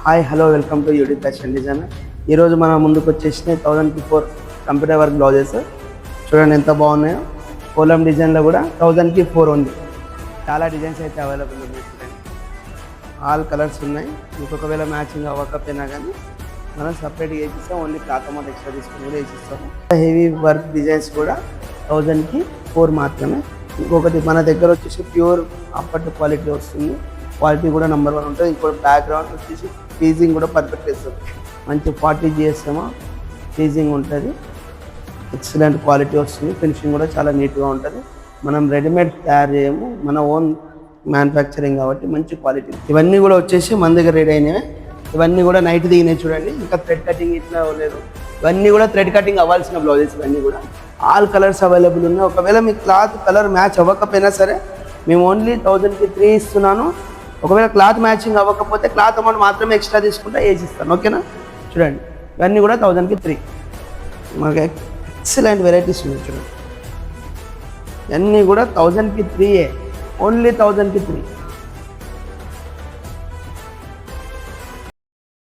Hi hello welcome to YouTube fashion designer. ఈరోజు మన ముందుకు వచ్చేసిన 1000 కంప్యూటర్ వర్క్ బ్లౌజెస్ చూడండి ఎంత బాగున్నాయో. కోలం డిజైన్లో కూడా 1000 ఉంది. చాలా డిజైన్స్ అయితే అవైలబుల్ ఉన్నాయి. చూడండి ఆల్ కలర్స్ ఉన్నాయి. మీకు ఒకవేళ మ్యాచింగ్ అవ్వకపోయినా కానీ మనం సపరేట్గా వేసిస్తాం. ఓన్లీ క్లాత్ అమౌంట్ ఎక్స్ట్రా తీసుకుని కూడా వేసిస్తాము. హెవీ వర్క్ డిజైన్స్ కూడా 1000 మాత్రమే. ఇంకొకటి మన దగ్గర వచ్చేసి ప్యూర్ అప్పటి క్వాలిటీ వస్తుంది. క్వాలిటీ కూడా నెంబర్ 1 ఉంటుంది. ఇంకోటి బ్యాక్గ్రౌండ్ వచ్చేసి ఫీజింగ్ కూడా పర్ఫెక్ట్ వేస్తుంది. మంచి 40 GSM ఫీజింగ్ ఉంటుంది. ఎక్సలెంట్ క్వాలిటీ వస్తుంది. ఫినిషింగ్ కూడా చాలా నీట్గా ఉంటుంది. మనం రెడీమేడ్ తయారు చేయము, మన ఓన్ మ్యానుఫ్యాక్చరింగ్ కాబట్టి మంచి క్వాలిటీ. ఇవన్నీ కూడా వచ్చేసి మన దగ్గర రెడీ అయినవి. ఇవన్నీ కూడా నైట్ దిగినాయి చూడండి. ఇంకా థ్రెడ్ కటింగ్ ఇట్లా లేదు. ఇవన్నీ కూడా థ్రెడ్ కటింగ్ అవ్వాల్సిన బ్లౌజెస్. ఇవన్నీ కూడా ఆల్ కలర్స్ అవైలబుల్ ఉన్నాయి. ఒకవేళ మీ క్లాత్ కలర్ మ్యాచ్ అవ్వకపోయినా సరే మేము ఓన్లీ 1000 ఇస్తున్నాను. ఒకవేళ క్లాత్ మ్యాచింగ్ అవ్వకపోతే క్లాత్ అమౌంట్ మాత్రమే ఎక్స్ట్రా తీసుకుంటా వేసిస్తాను. ఓకేనా? చూడండి ఇవన్నీ కూడా 1000 మనకి ఎక్సలెంట్ వెరైటీస్ ఉన్నాయి. చూడండి ఇవన్నీ కూడా 1000 ఓన్లీ 1000